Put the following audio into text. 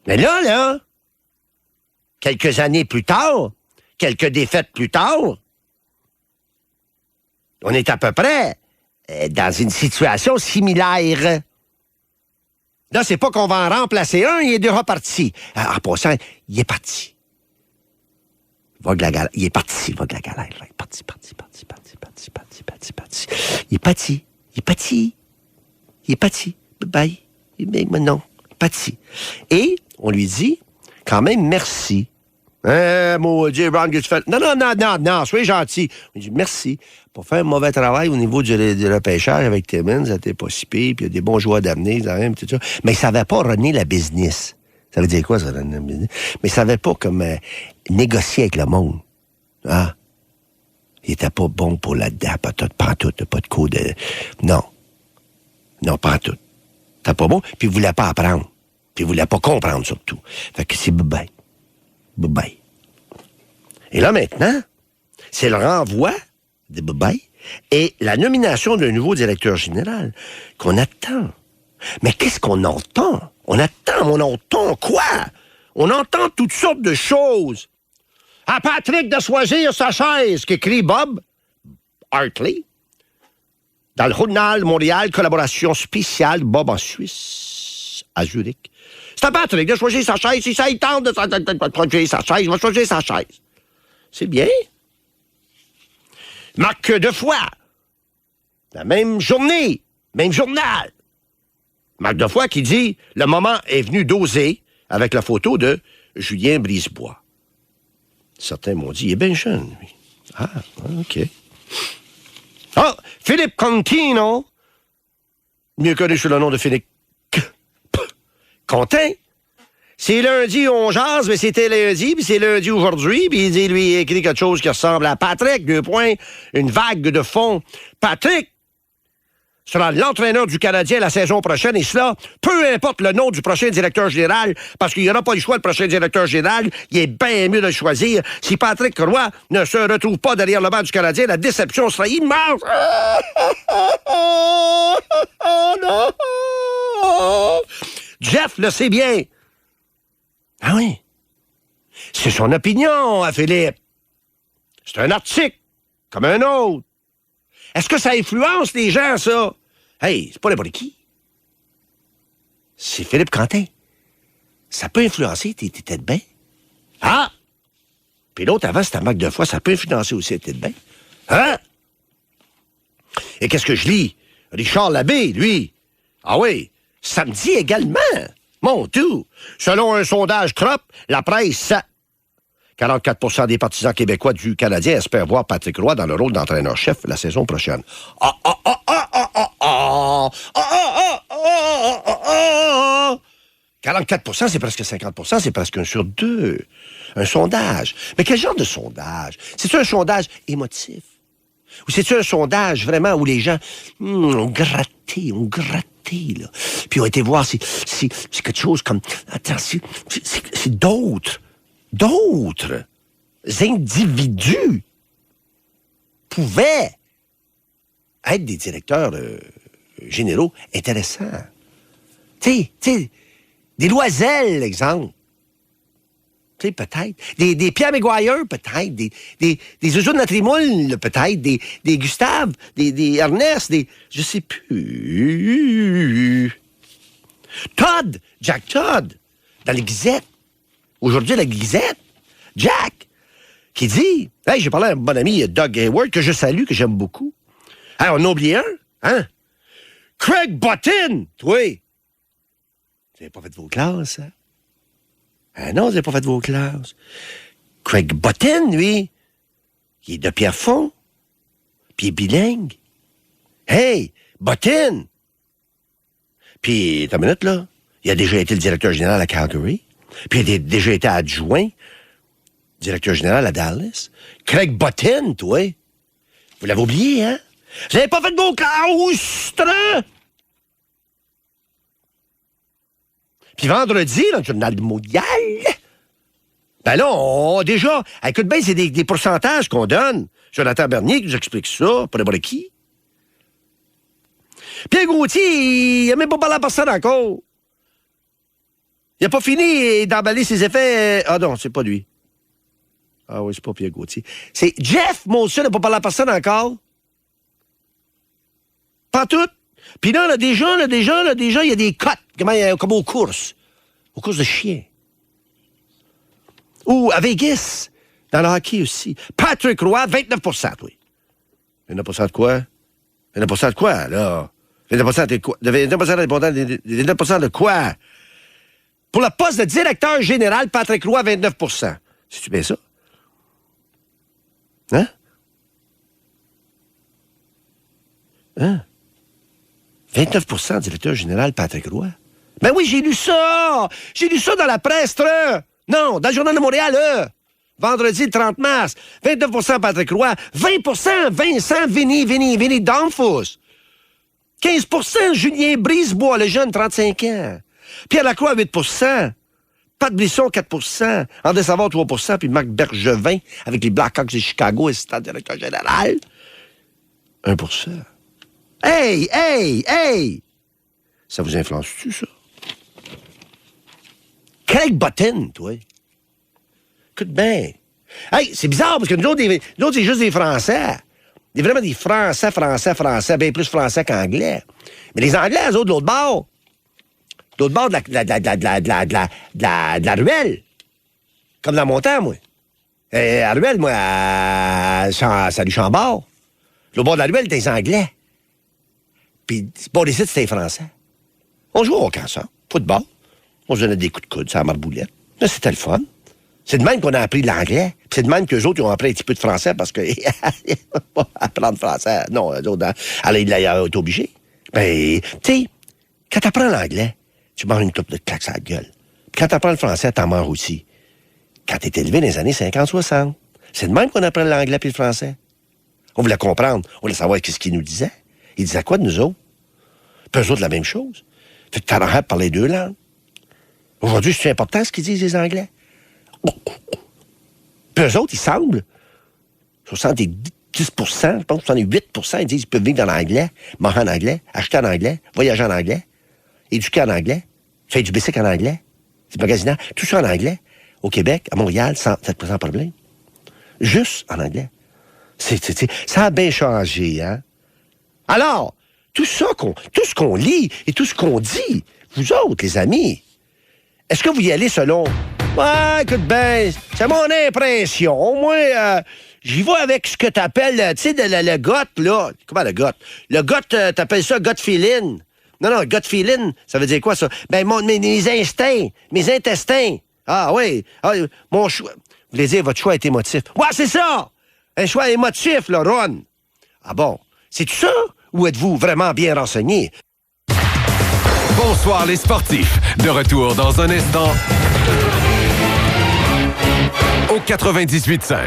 Mais là, quelques années plus tard, quelques défaites plus tard, on est à peu près dans une situation similaire. Là, c'est pas qu'on va en remplacer un, il est déjà parti. En passant, il est parti. Vogue la galère. Il est parti, vogue la galère. Il est parti. Il est parti. Bye. Mais non, parti. Et on lui dit, quand même, merci. Maudit Ron Gutfeld. Non, soyez gentil. On dit merci. Pour faire un mauvais travail au niveau du repêchage avec Timmins, ça n'était pas si pire, puis il y a des bons joueurs d'amener, tout ça. Mais il ne savait pas runner la business. Ça veut dire quoi, ça, runner la business? Mais il ne savait pas comment négocier avec le monde. Ah. Il était pas bon pour là-dedans, pas tout, pas de coup de... Non, pas tout. C'était pas bon, puis il voulait pas apprendre. Puis il voulait pas comprendre, surtout. Fait que c'est bye. Et là, maintenant, c'est le renvoi de bye et la nomination d'un nouveau directeur général qu'on attend. Mais qu'est-ce qu'on entend? On entend quoi? On entend toutes sortes de choses. À Patrick de choisir sa chaise, qu'écrit Bob Hartley. Dans le Journal Montréal, collaboration spéciale, Bob en Suisse, à Zurich. C'est à Patrick de choisir sa chaise. Si ça il tente de choisir sa chaise, il va choisir sa chaise. C'est bien. Marque deux fois. La même journée, même journal. Marc Defoy qui dit « Le moment est venu d'oser » avec la photo de Julien Brisebois. Certains m'ont dit « Il est bien jeune, lui. » Ah, OK. Ah, Philippe Contino, mieux connu sous le nom de Philippe Contin. C'est lundi, on jase, mais c'était lundi, puis c'est lundi aujourd'hui, puis il dit, lui, il écrit quelque chose qui ressemble à Patrick, une vague de fond. Patrick sera l'entraîneur du Canadien la saison prochaine, et cela, peu importe le nom du prochain directeur général, parce qu'il n'y aura pas le choix, le prochain directeur général, il est bien mieux de le choisir. Si Patrick Roy ne se retrouve pas derrière le banc du Canadien, la déception sera immense. Oh non! Jeff le sait bien. Ah oui? C'est son opinion, à Philippe. C'est un article, comme un autre. Est-ce que ça influence les gens, ça? Hey, c'est pas n'importe qui. C'est Philippe Quentin. Ça peut influencer tes têtes de bain. Ah! Puis l'autre, avant, c'était Marc Defoy. Ça peut influencer aussi tes têtes de bain. Hein? Et qu'est-ce que je lis? Richard Labbé, lui. Ah oui, samedi également. Mon tout. Selon un sondage Trop, la presse, 44% des partisans québécois du Canadien espèrent voir Patrick Roy dans le rôle d'entraîneur-chef la saison prochaine. 44%, c'est presque 50%, c'est presque 1 sur 2. Un sondage. Mais quel genre de sondage? C'est-tu un sondage émotif? Ou c'est-tu un sondage vraiment où les gens ont gratté, là. Puis ont été voir, c'est quelque chose comme... Attends, c'est d'autres individus pouvaient être des directeurs généraux intéressants. Tu sais, des Loisel, exemple. Tu sais, peut-être. Des Pierre Maguire, peut-être. Des Eugène Natrimoul, peut-être. Des Gustave, des Ernest, je sais plus. Todd, Jack Todd, dans les Gazettes. Aujourd'hui, la Gazette, Jack, qui dit, hey, j'ai parlé à un bon ami, Doug Hayward, que je salue, que j'aime beaucoup. Hey, on a oublié un, hein? Craig Button, toi. Vous n'avez pas fait vos classes, hein? Ah non, vous n'avez pas fait vos classes. Craig Button, lui, il est de Pierrefonds, puis il est bilingue. Hey, Button! Puis, t'as une minute, là, il a déjà été le directeur général à Calgary. Puis il a déjà été adjoint, directeur général à Dallas. Craig Button, toi. Vous l'avez oublié, hein? Vous n'avez pas fait de vos classes! Puis vendredi, dans le Journal Mondial, ben là, déjà, écoute bien, c'est des pourcentages qu'on donne. Jonathan Bernier qui nous explique ça, pas n'importe qui. Pierre Gauthier, il n'a même pas parlé à personne encore. Il n'a pas fini d'emballer ses effets. Ah non, c'est pas lui. Ah oui, c'est pas Pierre Gauthier. C'est Jeff Molson, n'a pas parlé à personne encore. Pas tout. Puis là, déjà, il y a des cotes, comme aux courses. Aux courses de chiens. Ou à Vegas, dans le hockey aussi. Patrick Roy, 29%, oui. 29% de quoi? 29% de quoi, là? 29% de quoi? 29% de quoi? Pour le poste de directeur général, Patrick Roy, 29%. C'est-tu bien ça? Hein? Hein? 29% directeur général Patrick Roy? Ben oui, j'ai lu ça! J'ai lu ça dans la presse, là! Non, dans le Journal de Montréal, là! Vendredi, le 30 mars. 29% Patrick Roy. 20% Vincent Vinny Danfous. 15% Julien Brisebois, le jeune, 35 ans. Pierre Lacroix, 8%. Pat Brisson, 4%. André Savard, 3%. Puis Marc Bergevin, avec les Blackhawks de Chicago, assistant directeur général, 1%. Hey! Ça vous influence-tu, ça? Craig Button, toi. Écoute bien. Hey, c'est bizarre, parce que nous autres, c'est juste des Français. Vraiment des Français, bien plus Français qu'Anglais. Mais les Anglais, eux autres, de l'autre bord. De l'autre bord de la ruelle. Comme dans la montagne, moi. La ruelle, moi, salut Chambord. L'autre bord de la ruelle, t'es les Anglais. Puis, bon, les sites, c'était les Français. On jouait au hockey ensemble, football. On se donnait des coups de coude, ça la marboulette. Là, c'était le fun. C'est de même qu'on a appris l'anglais. Puis c'est de même qu'eux autres, ils ont appris un petit peu de français parce que... apprendre français, non, eux autres, ils étaient obligés. Ben, tu sais, quand t'apprends l'anglais, tu manges une coupe de claques à la gueule. Puis quand t'apprends le français, t'en manges aussi. Quand t'es élevé dans les années 50-60, c'est de même qu'on apprend l'anglais puis le français. On voulait comprendre, on voulait savoir ce qu'ils nous disaient. Ils disaient quoi de nous autres? Puis eux autres, la même chose. Fait que t'arrêtes de parler deux langues. Aujourd'hui, c'est important ce qu'ils disent, les Anglais. Puis eux autres, ils semblent, 70%, je pense 68%, ils disent qu'ils peuvent vivre dans l'anglais, manger en anglais, acheter en anglais, voyager en anglais, éduquer en anglais, faire du bicycle en anglais, du magasinage, tout ça en anglais. Au Québec, à Montréal, sans problème. Juste en anglais. Ça a bien changé, hein? Alors, tout ce qu'on lit et tout ce qu'on dit, vous autres, les amis, est-ce que vous y allez selon... Ouais, écoute bien, c'est mon impression. Moi, j'y vais avec ce que t'appelles, tu sais, le gut, là. Comment le gut? Le gut, t'appelles ça gut feeling. Non, gut feeling, ça veut dire quoi, ça? Ben, mes instincts, mes intestins. Ah, oui. Ah, mon choix. Vous voulez dire, votre choix est émotif. Ouais, c'est ça! Un choix émotif, là, Ron. Ah bon? C'est tout ça? Ou êtes-vous vraiment bien renseigné? Bonsoir les sportifs. De retour dans un instant au 98.5.